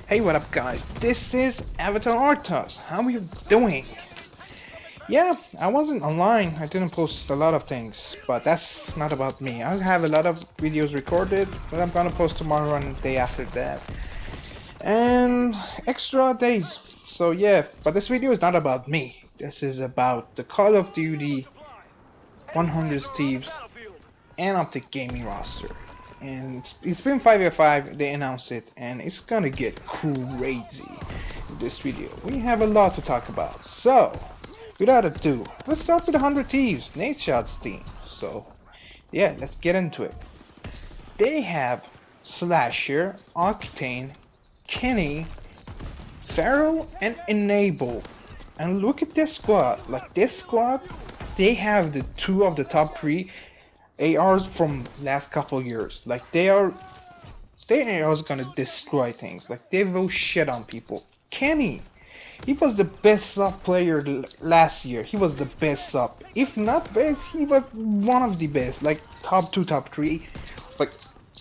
Hey, what up guys? This is Avatar Artos. How are you doing? Yeah, I wasn't online. I didn't post a lot of things, but that's not about me. I have a lot of videos recorded, but I'm gonna post tomorrow and the day after that. And extra days. So yeah, but this video is not about me. This is about the Call of Duty 100 Thieves and OpTic Gaming roster. And it's been 5v5, they announced it, and it's gonna get crazy in this video. We have a lot to talk about, so without ado, let's start with the 100 Thieves, Nate Shot's team. So yeah, let's get into it. They have Slasher, Octane, Kenny, Pharaoh, and Enable. And look at this squad, like this squad, they have the two of the top three ARs from last couple years. Like their ARs gonna destroy things. Like they will shit on people. Kenny, he was the best sub player last year. He was the best sub. If not best, he was one of the best. Like top 2, top 3. Like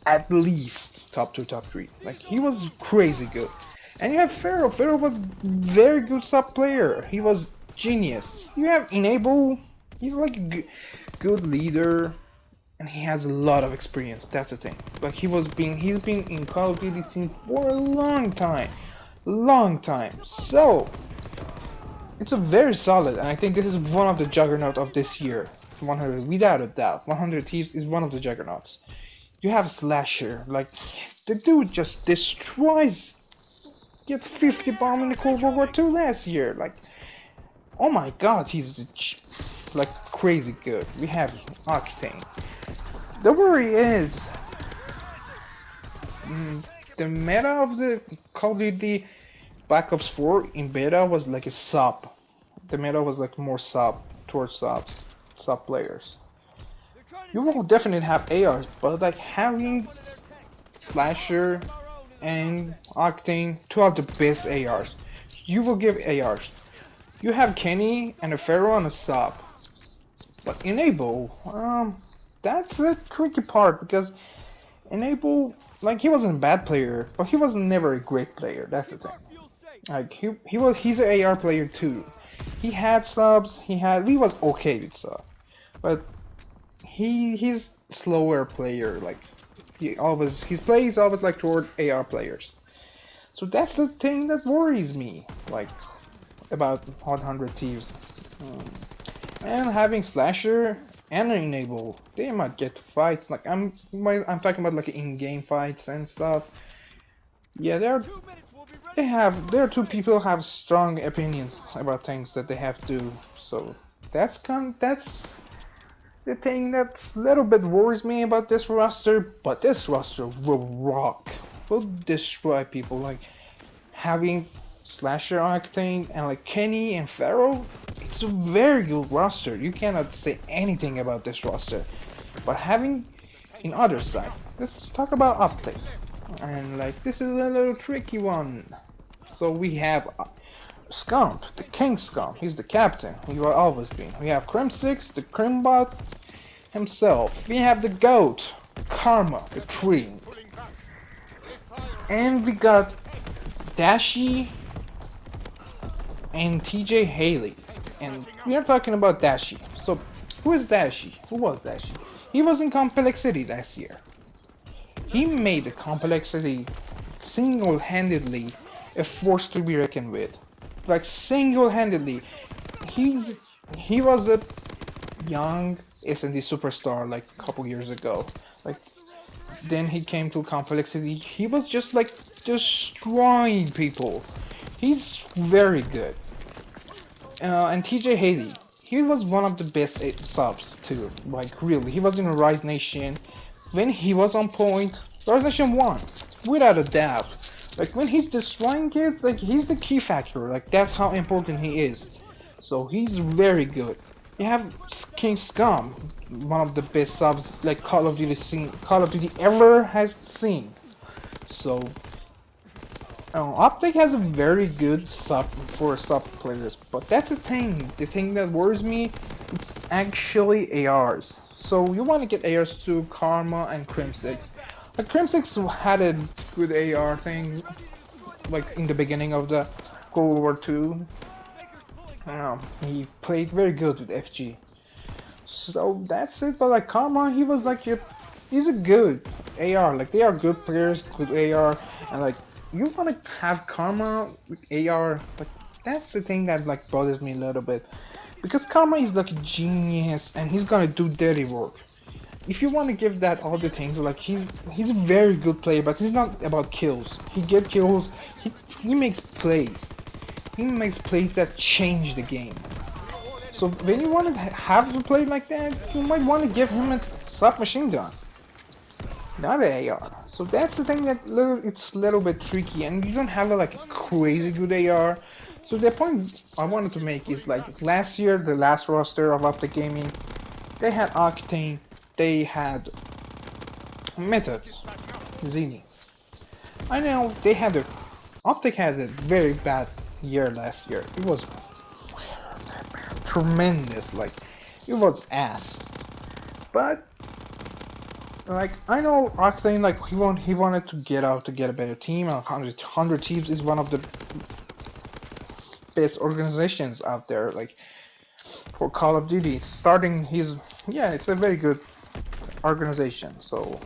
at least top 2, top 3. Like he was crazy good. And you have Pharaoh. Pharaoh was very good sub player. He was genius. You have Enable. He's like a good leader. And he has a lot of experience. That's the thing. Like he's been in Call of Duty scene for a long time. So it's a very solid, and I think this is one of the juggernaut of this year. 100, without a doubt. 100 Thieves is one of the juggernauts. You have Slasher, like the dude just destroys. Gets 50 bomb in the Cold War II last year. Like, oh my God, he's like crazy good. We have Octane. The worry is the meta of the Call of Duty Black Ops 4 in beta was like a sub. The meta was like more sub towards sub players. You will definitely have ARs, but like having Slasher and Octane, two of the best ARs, you will give ARs. You have Kenny and a Pharaoh on a sub, but Enable, that's the tricky part because Enable, like he wasn't a bad player, but he was never a great player. That's the thing. Like he's an AR player too. He had subs. He was okay with subs, but he's slower player. Like his play is always like toward AR players. So that's the thing that worries me. Like about 100 Thieves. And having Slasher and Enable, they might get to fights. Like I'm talking about like in-game fights and stuff. Yeah, there are two people who have strong opinions about things that they have to do. So that's the thing that a little bit worries me about this roster. But this roster will rock, will destroy people. Like having Slasher, Octane, and like Kenny and Pharaoh, it's a very good roster. You cannot say anything about this roster. But having in other side, let's talk about OpTic. And like this is a little tricky one. So we have Scump, the King Scump. He's the captain. He will always be. We have Crim6, the Crimbot himself. We have the Goat, Karma, the Tree. And we got Dashi and TJ Haley. And we are talking about Dashi. So who is Dashi? Who was Dashi? He was in Complexity last year. He made the Complexity single-handedly a force to be reckoned with. Like single-handedly. He was a young S&D superstar like a couple years ago. Like then he came to Complexity. He was just like destroying people. He's very good. And TJ Haley, he was one of the best subs too. Like really, he was in Rise Nation. When he was on point, Rise Nation won, without a doubt. Like when he's destroying kids, like he's the key factor. Like that's how important he is. So he's very good. You have King Scum, one of the best subs like Call of Duty ever has seen. So OpTic has a very good sub for sub players, but that's the thing. The thing that worries me, it's actually ARs. So you want to get ARs to Karma and Crim6. Like Crim6 had a good AR thing like in the beginning of the Cold War II. He played very good with FG. So that's it. But like Karma, he was like he's a good AR. Like they are good players, good AR, and like you wanna have Karma with AR. Like that's the thing that like bothers me a little bit, because Karma is like a genius and he's gonna do dirty work. If you want to give that all the things, like he's a very good player, but he's not about kills. He get kills. He makes plays. He makes plays that change the game. So when you want to have to play like that, you might want to give him a submachine gun, not an AR. So that's the thing that it's a little bit tricky, and you don't have like a crazy good AR. So the point I wanted to make is like last year, the last roster of OpTic Gaming, they had Octane, they had Methods, Zini. I know they had OpTic had a very bad year last year. It was tremendous, like it was ass. But like I know Octane, like he wanted to get out to get a better team. 100 Thieves is one of the best organizations out there, like for Call of Duty. Starting it's a very good organization. So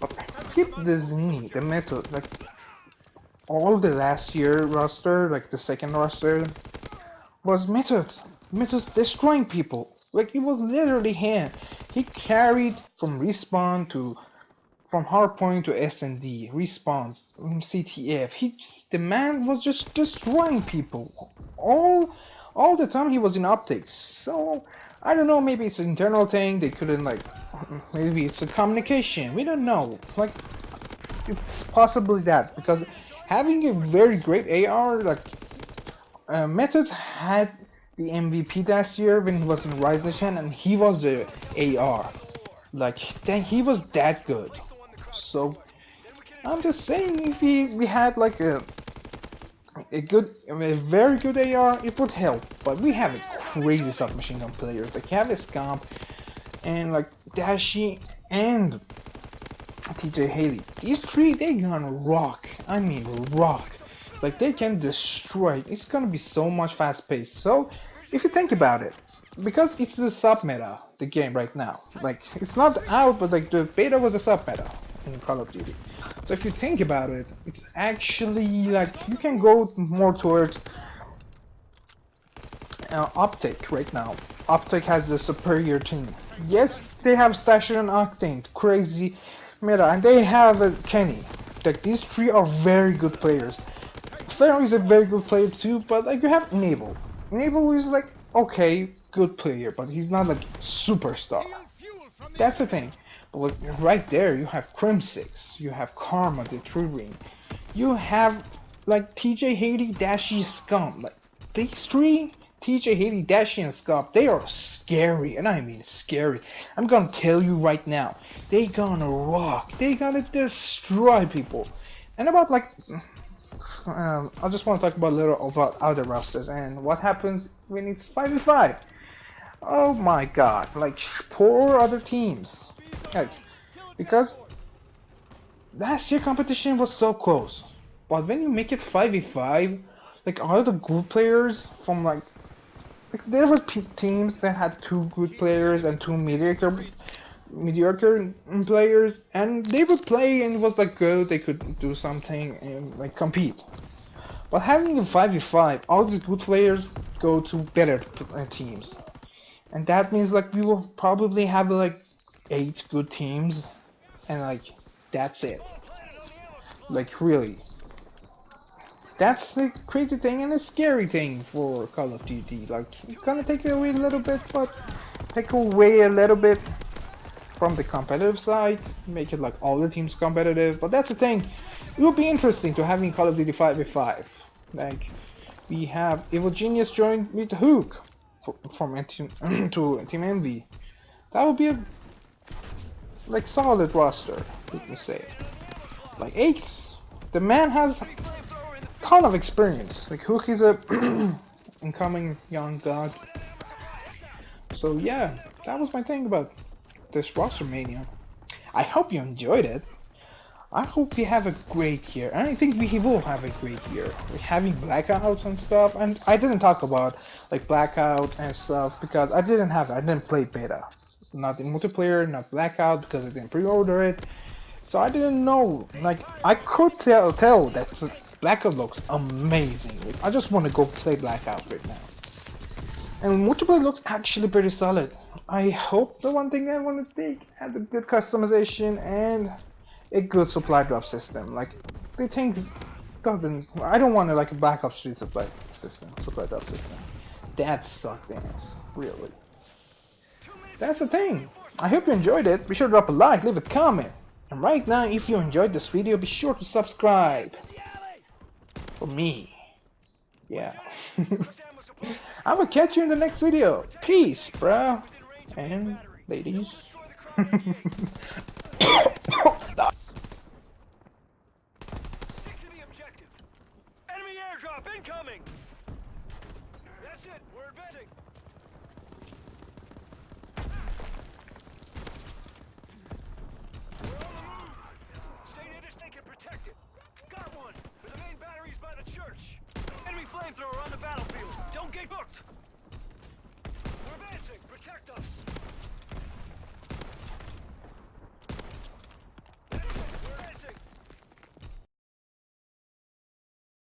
but keep the Zini, the Method, like all the last year roster, like the second roster was Methods destroying people. Like it was literally him. He carried from respawn to from hardpoint to S&D, respawns, CTF. The man was just destroying people all the time he was in optics. So I don't know, maybe it's an internal thing. They couldn't like, maybe it's a communication. We don't know. Like it's possibly that, because having a very great AR, like Methods had the MVP last year when he was in Rise Nation, and he was the AR. Like then he was that good. So I'm just saying, if we had like a very good AR, it would help. But we have a crazy submachine gun players. Like you have a Scamp and like Dashi and TJ Haley. These three, they gonna rock. I mean rock. Like they can destroy. It's gonna be so much fast paced. So if you think about it, because it's the sub meta, the game right now. Like it's not out, but like the beta was a sub meta in Call of Duty. So if you think about it, it's actually like you can go more towards OpTic right now. OpTic has the superior team. Yes, they have Stasher and Octane, crazy meta, and they have Kenny. Like these three are very good players. Pharaoh is a very good player too, but like you have Enable. Enable is like okay, good player, but he's not like superstar. That's the thing. But like, right there, you have Crim6, you have Karma, the True Ring, you have like TJ Haley, Dashi, Scum. Like these three, TJ Haley, Dashi, and Scum, they are scary, and I mean scary. I'm gonna tell you right now, they gonna rock. They gonna destroy people. And about like, I just want to talk about a little about other rosters and what happens when it's 5v5. Oh my god, like poor other teams. Like, because last year competition was so close, but when you make it 5v5, like all the good players from like there were teams that had 2 good players and 2 mediocre players, and they would play and it was like good, they could do something and like compete. But having a 5v5, all these good players go to better teams, and that means like we will probably have like 8 good teams, and like that's it. Like really, that's the crazy thing and a scary thing for Call of Duty. Like it's gonna take away a little bit, but take away a little bit from the competitive side, make it like all the teams competitive. But that's the thing, it would be interesting to having Call of Duty 5v5. Like we have Evil Genius joined with Hook from Team Envy. That would be a like solid roster, let me say. Like Ace, the man has a ton of experience. Like Hook is a incoming young god. So yeah, that was my thing about this roster mania. I hope you enjoyed it. I hope we have a great year, and I think we will have a great year. We're having blackouts and stuff, and I didn't talk about like blackout and stuff because I didn't have it. I didn't play beta, not in multiplayer, not blackout because I didn't pre-order it. So I didn't know. Like I could tell that blackout looks amazing. I just want to go play blackout right now. And multiplayer looks actually pretty solid. I hope the one thing I want to take had a good customization and a good supply drop system. Like the things doesn't. I don't want to like a Black Ops 3 supply drop system. That sucked ass, really. That's the thing. I hope you enjoyed it. Be sure to drop a like, leave a comment. And right now, if you enjoyed this video, be sure to subscribe. For me. Yeah. I will catch you in the next video. Peace, bro. And ladies. Stick to the objective. Enemy airdrop incoming. That's it. We're advancing. We're on the move. Stay near this thing and protect it. Got one. But the main battery's by the church. Enemy flamethrower on the battlefield. Don't get booked. We're advancing. Protect us.